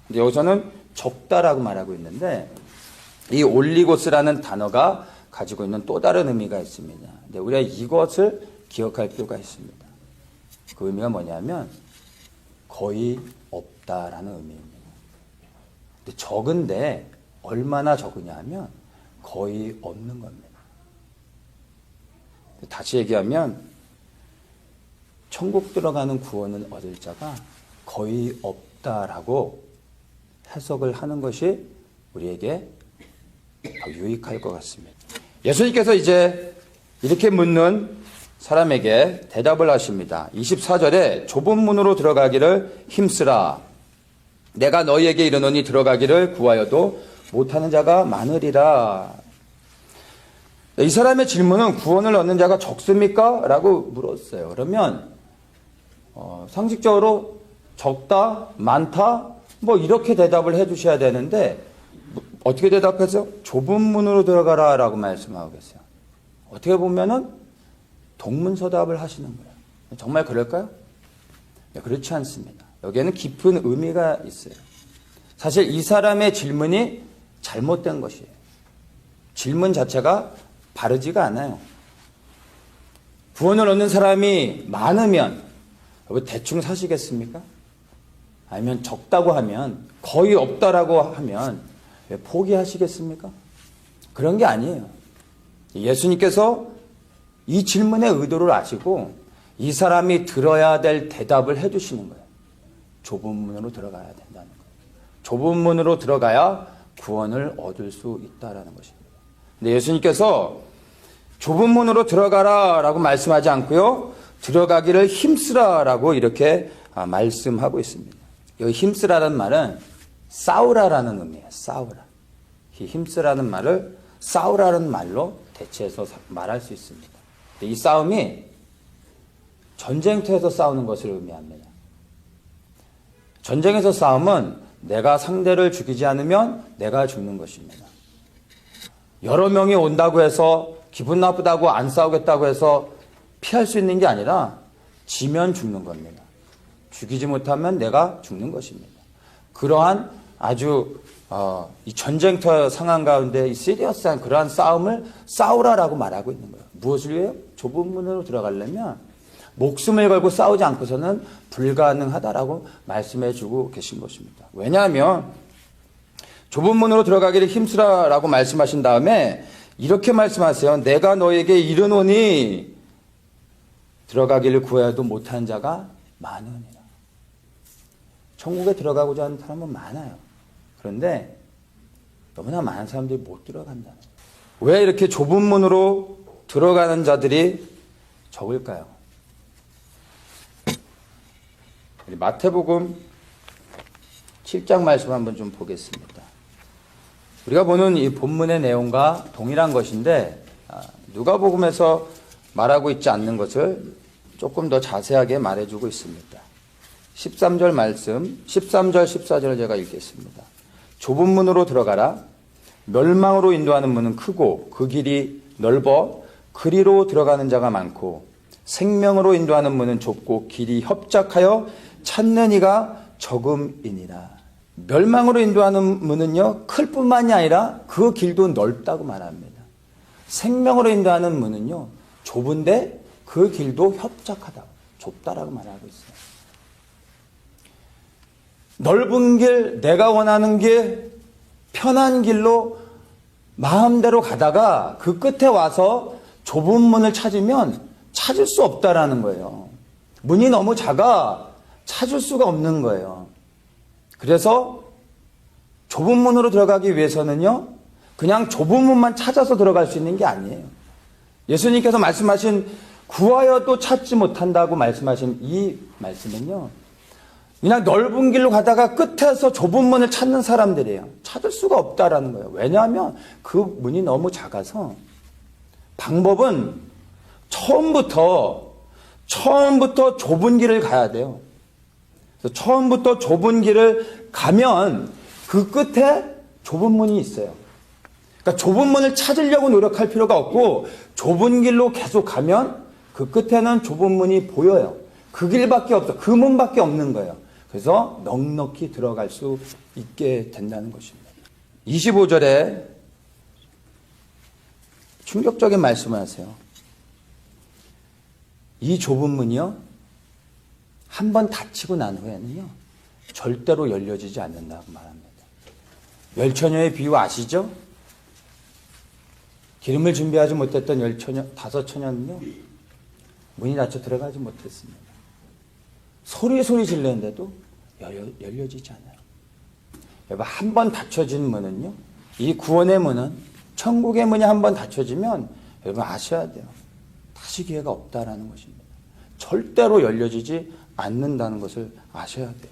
근데 여기서는 적다라고 말하고 있는데 이 올리고스라는 단어가 가지고 있는 또 다른 의미가 있습니다. 근데 우리가 이것을 기억할 필요가 있습니다. 그 의미가 뭐냐면 거의 없다라는 의미입니다. 근데 적은데 얼마나 적으냐 하면 거의 없는 겁니다. 다시 얘기하면 천국 들어가는 구원을 얻을 자가 거의 없다라고 해석을 하는 것이 우리에게 더 유익할 것 같습니다. 예수님께서 이제 이렇게 묻는 사람에게 대답을 하십니다. 24절에 좁은 문으로 들어가기를 힘쓰라. 내가 너희에게 이르노니 들어가기를 구하여도 못하는 자가 많으리라. 이 사람의 질문은 구원을 얻는 자가 적습니까? 라고 물었어요. 그러면 상식적으로 적다, 많다, 뭐 이렇게 대답을 해 주셔야 되는데 어떻게 대답해서 좁은 문으로 들어가라 라고 말씀하고 계세요. 어떻게 보면은 동문서답을 하시는 거예요. 정말 그럴까요? 네, 그렇지 않습니다. 여기에는 깊은 의미가 있어요. 사실 이 사람의 질문이 잘못된 것이에요. 질문 자체가 바르지가 않아요. 구원을 얻는 사람이 많으면 여러분 대충 사시겠습니까? 아니면 적다고 하면 거의 없다라고 하면 왜 포기하시겠습니까? 그런 게 아니에요. 예수님께서 이 질문의 의도를 아시고 이 사람이 들어야 될 대답을 해주시는 거예요. 좁은 문으로 들어가야 된다는 거예요. 좁은 문으로 들어가야 구원을 얻을 수 있다라는 것입니다. 근데 예수님께서 좁은 문으로 들어가라 라고 말씀하지 않고요. 들어가기를 힘쓰라 라고 이렇게 말씀하고 있습니다. 여기 힘쓰라는 말은 싸우라라는 의미예요. 싸우라. 이 힘쓰라는 말을 싸우라는 말로 대체해서 말할 수 있습니다. 이 싸움이 전쟁터에서 싸우는 것을 의미합니다. 전쟁에서 싸움은 내가 상대를 죽이지 않으면 내가 죽는 것입니다. 여러 명이 온다고 해서 기분 나쁘다고 안 싸우겠다고 해서 피할 수 있는 게 아니라 지면 죽는 겁니다. 죽이지 못하면 내가 죽는 것입니다. 그러한 아주 이 전쟁터 상황 가운데 이 시리어스한 그러한 싸움을 싸우라라고 말하고 있는 거예요. 무엇을 위해요? 좁은 문으로 들어가려면 목숨을 걸고 싸우지 않고서는 불가능하다라고 말씀해 주고 계신 것입니다. 왜냐하면 좁은 문으로 들어가기를 힘쓰라라고 말씀하신 다음에 이렇게 말씀하세요. 내가 너에게 이르노니 들어가기를 구해도 못한 자가 많으니라. 천국에 들어가고자 하는 사람은 많아요. 그런데 너무나 많은 사람들이 못 들어간다. 왜 이렇게 좁은 문으로 들어가는 자들이 적을까요? 마태복음 7장 말씀 한번 좀 보겠습니다. 우리가 보는 이 본문의 내용과 동일한 것인데 누가복음에서 말하고 있지 않는 것을 조금 더 자세하게 말해주고 있습니다. 13절 말씀, 13절, 14절을 제가 읽겠습니다. 좁은 문으로 들어가라. 멸망으로 인도하는 문은 크고 그 길이 넓어 그리로 들어가는 자가 많고 생명으로 인도하는 문은 좁고 길이 협착하여 찾는 이가 적음이니라. 멸망으로 인도하는 문은요, 클 뿐만이 아니라 그 길도 넓다고 말합니다. 생명으로 인도하는 문은요, 좁은데 그 길도 협착하다, 좁다라고 말하고 있어요. 넓은 길, 내가 원하는 길, 편한 길로 마음대로 가다가 그 끝에 와서 좁은 문을 찾으면 찾을 수 없다라는 거예요. 문이 너무 작아 찾을 수가 없는 거예요. 그래서 좁은 문으로 들어가기 위해서는요, 그냥 좁은 문만 찾아서 들어갈 수 있는 게 아니에요. 예수님께서 말씀하신 구하여도 찾지 못한다고 말씀하신 이 말씀은요, 그냥 넓은 길로 가다가 끝에서 좁은 문을 찾는 사람들이에요. 찾을 수가 없다라는 거예요. 왜냐하면 그 문이 너무 작아서 방법은 처음부터 좁은 길을 가야 돼요. 그래서 처음부터 좁은 길을 가면 그 끝에 좁은 문이 있어요. 그러니까 좁은 문을 찾으려고 노력할 필요가 없고 좁은 길로 계속 가면 그 끝에는 좁은 문이 보여요. 그 길밖에 없어. 그 문밖에 없는 거예요. 그래서 넉넉히 들어갈 수 있게 된다는 것입니다. 25절에 충격적인 말씀을 하세요. 이 좁은 문이요, 한 번 닫히고 난 후에는요, 절대로 열려지지 않는다고 말합니다. 열처녀의 비유 아시죠? 기름을 준비하지 못했던 다섯 처녀는요, 문이 닫혀 들어가지 못했습니다. 소리 지르는데도 열려지지 않아요. 여러분, 한 번 닫혀진 문은요, 이 구원의 문은, 천국의 문이 한 번 닫혀지면 여러분 아셔야 돼요. 다시 기회가 없다라는 것입니다. 절대로 열려지지 않는다는 것을 아셔야 돼요.